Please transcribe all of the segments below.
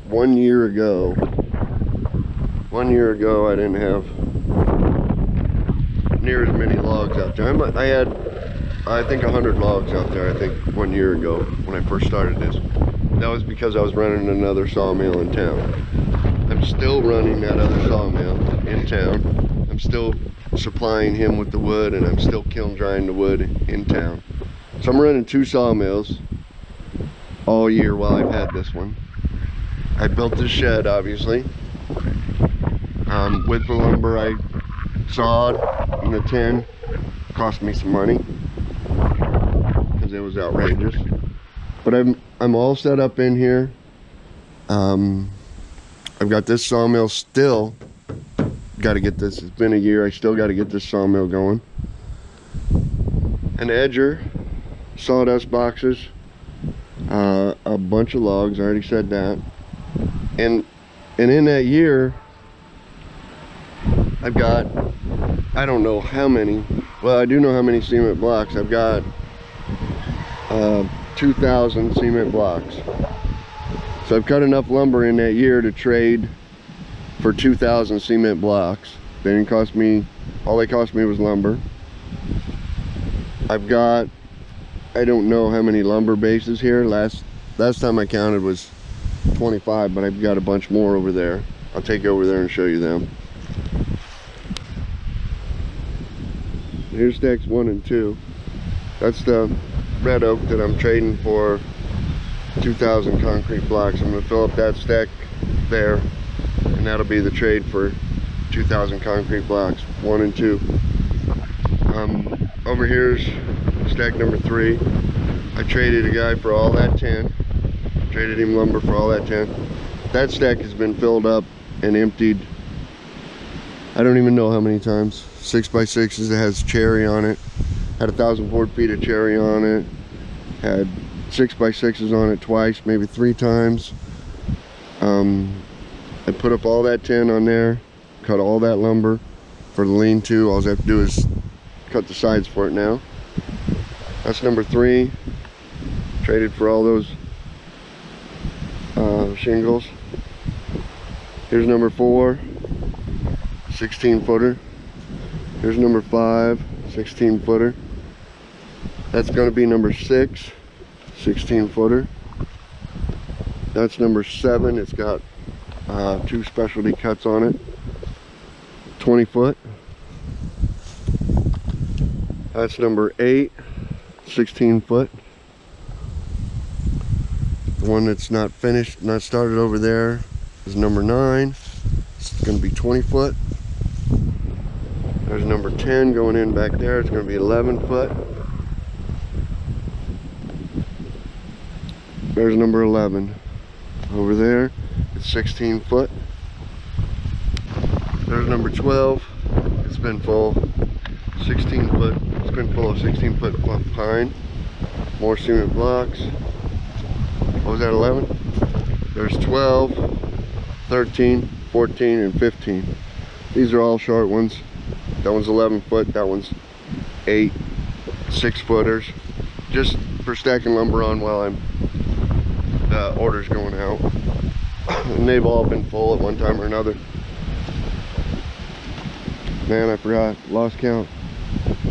1 year ago. 1 year ago, I didn't have near as many logs out there. I had, I think, 100 logs out there, I think, 1 year ago when I first started this. That was because I was running another sawmill in town. I'm still running that other sawmill in town. I'm still supplying him with the wood, and I'm still kiln drying the wood in town. So I'm running 2 sawmills all year while I've had this one. I built this shed, obviously, with the lumber I sawed in the tin. Cost me some money because it was outrageous. But I'm all set up in here. I've got this sawmill still. Got to get this. It's been a year. I still got to get this sawmill going. An edger, sawdust boxes, a bunch of logs. I already said that. And in that year, I've got, I don't know how many. Well, I do know how many cement blocks. I've got 2,000 cement blocks. So I've cut enough lumber in that year to trade for 2,000 cement blocks. They didn't cost me, all they cost me was lumber. I've got, I don't know how many lumber bases here. Last time I counted was 25, but I've got a bunch more over there. I'll take you over there and show you them. Here's stacks 1 and 2. That's the red oak that I'm trading for 2,000 concrete blocks. I'm going to fill up that stack there, and that'll be the trade for 2,000 concrete blocks, 1 and 2. Over here's stack number 3. I traded a guy for all that tin. Traded him lumber for all that tin. That stack has been filled up and emptied, I don't even know how many times. 6x6s, it has cherry on it. Had 1,000 board feet of cherry on it. Had 6x6s on it twice, maybe 3 times. I put up all that tin on there, cut all that lumber for the lean-to. All I have to do is cut the sides for it now. That's number 3. Traded for all those shingles. Here's number 4, 16 footer. Here's number 5, 16 footer. That's going to be number 6, 16 footer. That's number 7. It's got 2 specialty cuts on it, 20 foot. That's number 8, 16 foot. The one that's not finished, not started over there, is number 9. It's going to be 20 foot. There's number 10 going in back there. It's going to be 11 foot. There's number 11 over there. It's 16 foot. There's number 12. It's been full. 16 foot. It's been full of 16 foot pine. More cement blocks. What was that, 11? There's 12, 13, 14, and 15. These are all short ones. That one's 11 foot. That one's 8, 6 footers. Just for stacking lumber on while the order's going out. And they've all been full at one time or another. Man, I forgot. Lost count.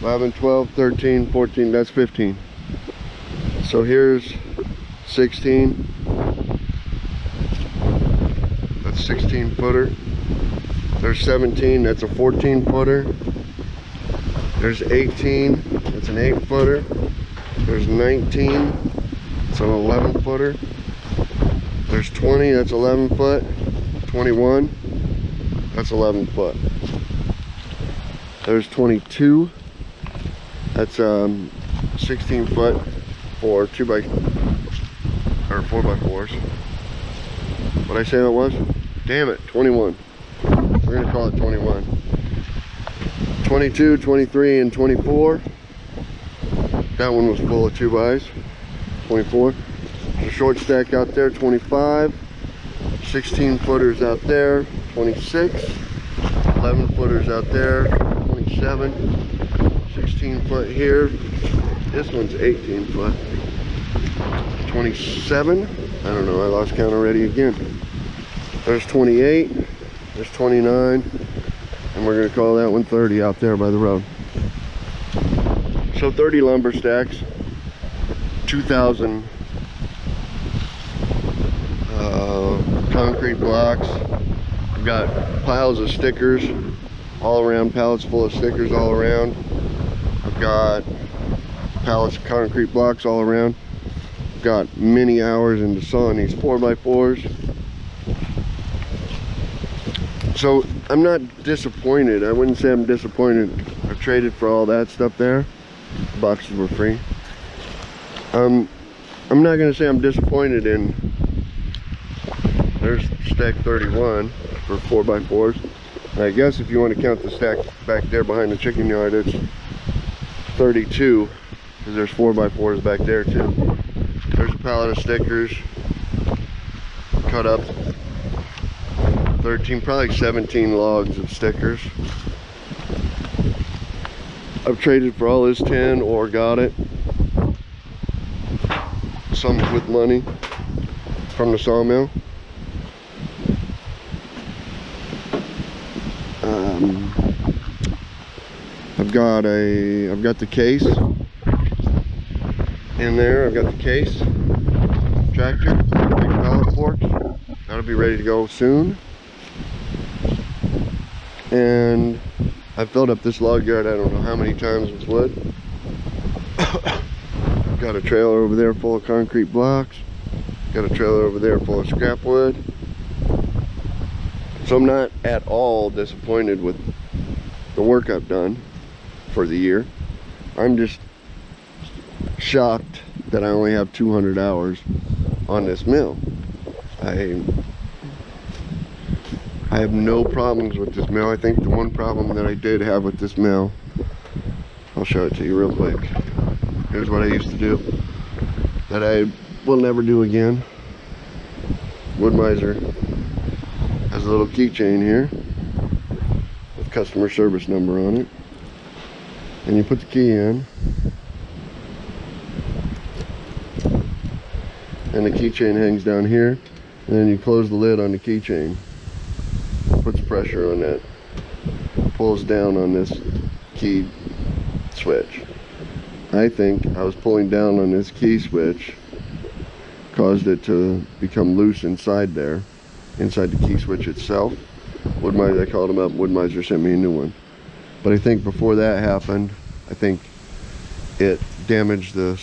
11, 12, 13, 14. That's 15. So here's 16. That's 16 footer. There's 17. That's a 14 footer. There's 18. That's an 8 footer. There's 19. It's an 11 footer. There's 20. That's 11 foot. 21. That's 11 foot. There's 22. That's 16 foot for 4x4s. What'd I say that was? Damn it, 21. We're gonna call it 21. 22, 23, and 24. That one was full of 2x. 24. There's a short stack out there, 25. 16 footers out there, 26. 11 footers out there, 27. 16 foot here. This one's 18 foot. 27. I don't know, I lost count already again. There's 28, there's 29, and we're gonna call that one 30 out there by the road. So 30 lumber stacks, 2,000 concrete blocks. I've got piles of stickers all around, pallets full of stickers all around. I've got pallets of concrete blocks all around. I've got many hours into sawing these 4x4s. So I'm not disappointed. I wouldn't say I'm disappointed. I traded for all that stuff there. The boxes were free. I'm not gonna say I'm disappointed in, there's stack 31 for 4x4s. I guess if you want to count the stack back there behind the chicken yard, it's 32, because there's 4x4s back there too. There's a pallet of stickers cut up, 13, probably 17 logs of stickers. I've traded for all this tin or got it, some with money from the sawmill. I've got the case in there. I've got the case, tractor, big pallet forks. That'll be ready to go soon. And I filled up this log yard I don't know how many times with wood. Got a trailer over there full of concrete blocks. Got a trailer over there full of scrap wood. So I'm not at all disappointed with the work I've done for the year. I'm just shocked that I only have 200 hours on this mill. I have no problems with this mill. I think the one problem that I did have with this mill, I'll show it to you real quick. Here's what I used to do that I will never do again. Wood Mizer has a little keychain here with customer service number on it, and you put the key in, and the keychain hangs down here, and then you close the lid on the keychain, puts pressure on that, pulls down on this key switch. I think I was pulling down on this key switch, caused it to become loose inside there, inside the key switch itself. Wood Mizer, I called them up, Wood Mizer sent me a new one. But I think before that happened, I think it damaged the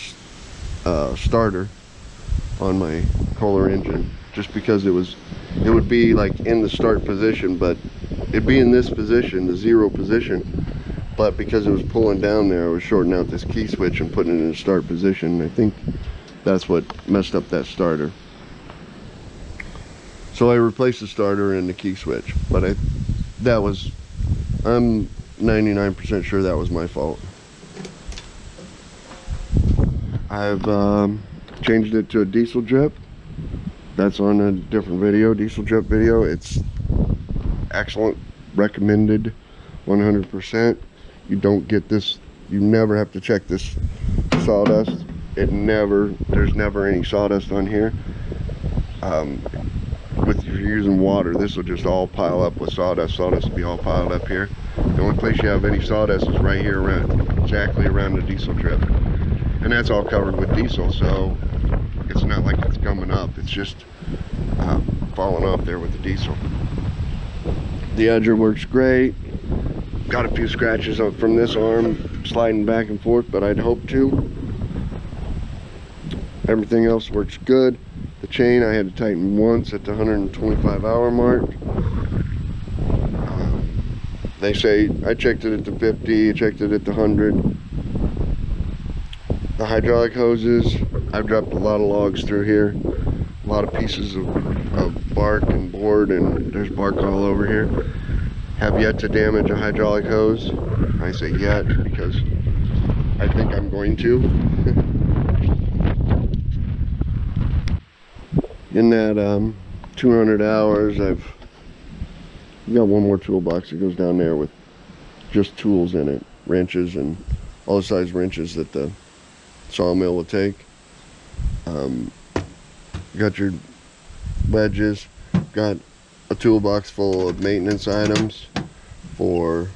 starter on my Kohler engine, just because it would be like in the start position, but it'd be in this position, the 0 position, but because it was pulling down there, I was shorting out this key switch and putting it in the start position. I think that's what messed up that starter. So I replaced the starter and the key switch, but I'm 99% sure that was my fault. I've changed it to a diesel drip. That's on a different video, diesel drip video. It's excellent, recommended 100%. You don't get this, you never have to check this sawdust. There's never any sawdust on here. If you're using water, this will just all pile up with sawdust. Sawdust will be all piled up here. The only place you have any sawdust is right here around, exactly around the diesel drip. And that's all covered with diesel, so it's not like it's coming up. It's just falling off there with the diesel. The edger works great. Got a few scratches from this arm sliding back and forth, but I'd hope to. Everything else works good. The chain I had to tighten once at the 125 hour mark. They say, I checked it at the 50, I checked it at the 100. The hydraulic hoses, I've dropped a lot of logs through here. A lot of pieces of bark and board, and there's bark all over here. Have yet to damage a hydraulic hose. I say yet because I think I'm going to. In that 200 hours, I've got one more toolbox that goes down there with just tools in it, wrenches and all the size wrenches that the sawmill will take. Got your wedges, got a toolbox full of maintenance items for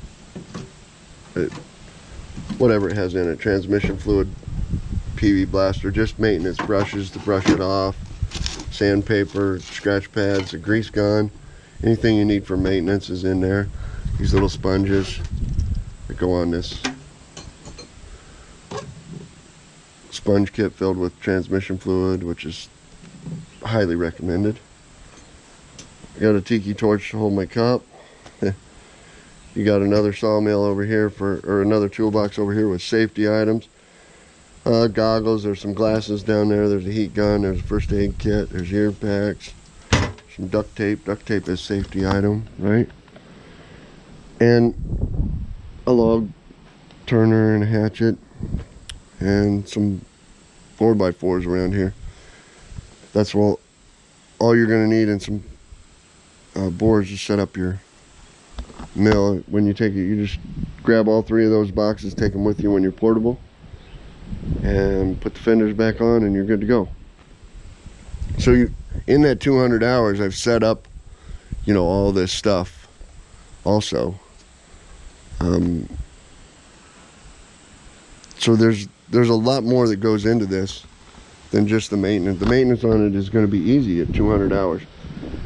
it, whatever it has in it, transmission fluid, PV blaster, just maintenance brushes to brush it off, sandpaper, scratch pads, a grease gun, anything you need for maintenance is in there. These little sponges that go on this sponge kit filled with transmission fluid, which is highly recommended. I got a tiki torch to hold my cup. You got another sawmill over here or another toolbox over here with safety items. Goggles, there's some glasses down there, there's a heat gun, there's a first aid kit, there's ear packs, some duct tape. Duct tape is a safety item, right? And a log turner and a hatchet and some 4x4s around here. That's all you're gonna need, and some boards to set up your mill. When you take it, you just grab all 3 of those boxes, take them with you when you're portable, and put the fenders back on, and you're good to go. So in that 200 hours, I've set up, you know, all this stuff also. So there's a lot more that goes into this than just the maintenance. The maintenance on it is going to be easy at 200 hours.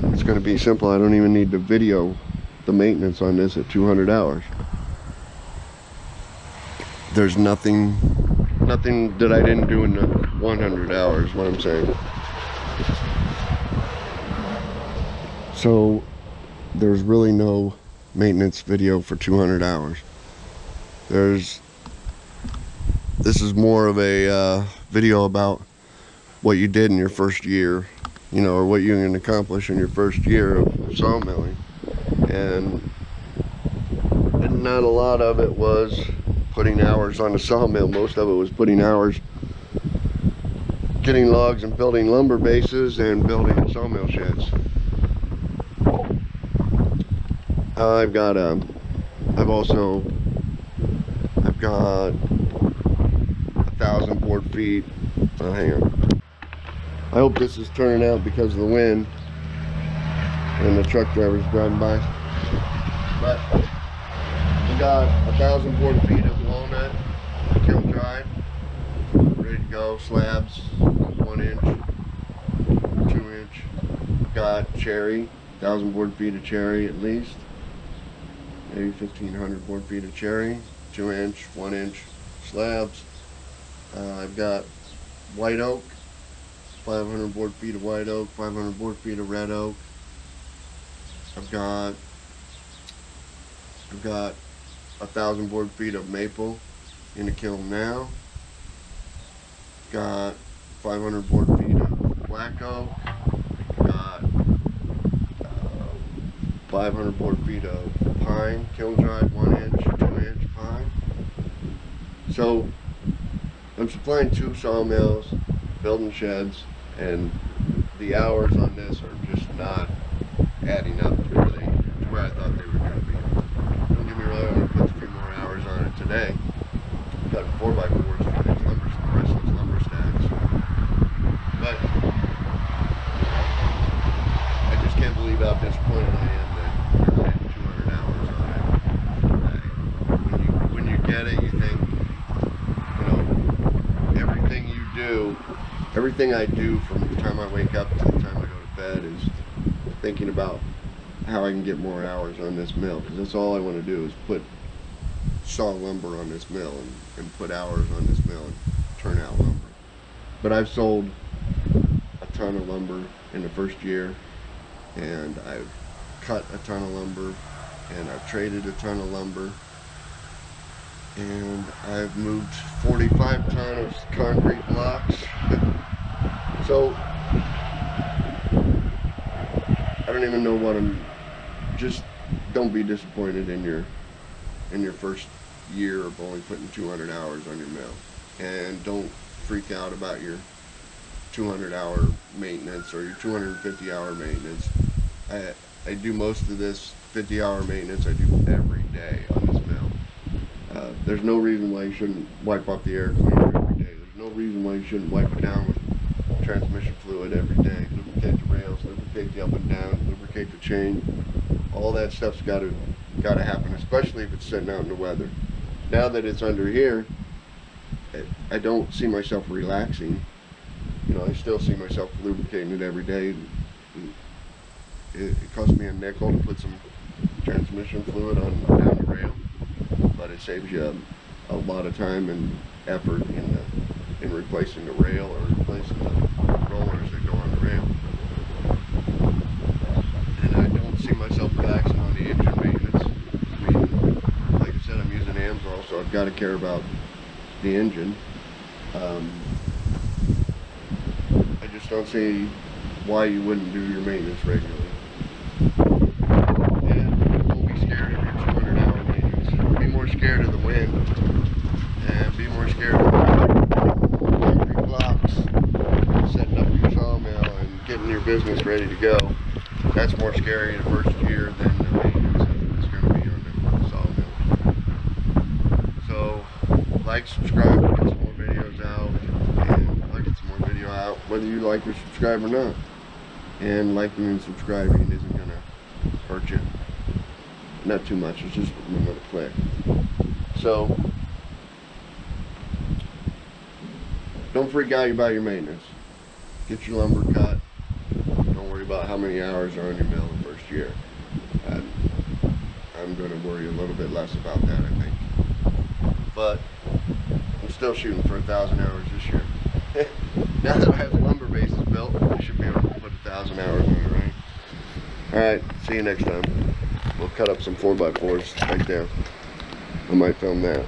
It's going to be simple. I don't even need to video the maintenance on this at 200 hours. There's nothing that I didn't do in the 100 hours, what I'm saying. So there's really no maintenance video for 200 hours. This is more of a video about what you did in your first year, you know, or what you can accomplish in your first year of sawmilling. And not a lot of it was putting hours on the sawmill. Most of it was putting hours getting logs and building lumber bases and building sawmill sheds. I've got 1,000 board feet. Hang on. I hope this is turning out because of the wind and the truck drivers driving by. But we got 1,000 board feet of walnut, kiln dried, ready to go. Slabs, 1 inch, 2 inch. Got cherry, 1,000 board feet of cherry at least. Maybe 1,500 board feet of cherry, 2 inch, 1 inch slabs. I've got white oak, 500 board feet of white oak, 500 board feet of red oak. I've got 1,000 board feet of maple in the kiln now. Got 500 board feet of black oak. Got 500 board feet of pine, kiln dried, 1 inch, 2 inch pine. So I'm supplying 2 sawmills, building sheds, and the hours on this are just not adding up to where I thought they were going to be. Don't get me wrong, I'm going to put a few more hours on it today. Got 4x4s for these lumber, the rest of these lumber stacks. But I just can't believe how disappointed I am that I had 200 hours on it. When you get it, you think, you know, everything I do from the time I wake up to the time I go to bed is thinking about how I can get more hours on this mill, because that's all I want to do is put saw lumber on this mill and put hours on this mill and turn out lumber. But I've sold a ton of lumber in the first year, and I've cut a ton of lumber, and I've traded a ton of lumber, and I've moved 45 tons of concrete blocks. So I don't even know what just don't be disappointed in your first year of only putting 200 hours on your mill, and don't freak out about your 200-hour maintenance or your 250-hour maintenance. I do most of this 50-hour maintenance. I do every day on this mill. There's no reason why you shouldn't wipe off the air cleaner every day. There's no reason why you shouldn't wipe it down with transmission fluid every day. lubricate the rails, lubricate the up and down, lubricate the chain. All that stuff's got to happen, especially if it's sitting out in the weather. Now that it's under here, I don't see myself relaxing. You know, I still see myself lubricating it every day. It costs me a nickel to put some transmission fluid on down the rail, but it saves you a lot of time and effort in replacing the rail or replacing the rollers that go on the rail. And I don't see myself relaxing on the engine maintenance. I mean, like I said, I'm using AMSOIL, so I've got to care about the engine. I just don't see why you wouldn't do your maintenance regularly. And don't be scared of your 200-hour maintenance. Be more scared of the wind, and be more scared of concrete blocks, setting up your sawmill and getting your business ready to go. That's more scary the first year than the maintenance that's going to be on the sawmill. So, like, subscribe, get some more videos out, and I'll get some more video out, whether you like or subscribe or not. And liking and subscribing isn't going to hurt you. Not too much, it's just another click. So, don't freak out about your maintenance. Get your lumber cut. Don't worry about how many hours are on your mill the first year. I'm going to worry a little bit less about that, I think. But I'm still shooting for 1,000 hours this year. Now that I have the lumber bases built, I should be able to put 1,000 hours on it, right? Alright, see you next time. We'll cut up some 4x4s right there. I might film that.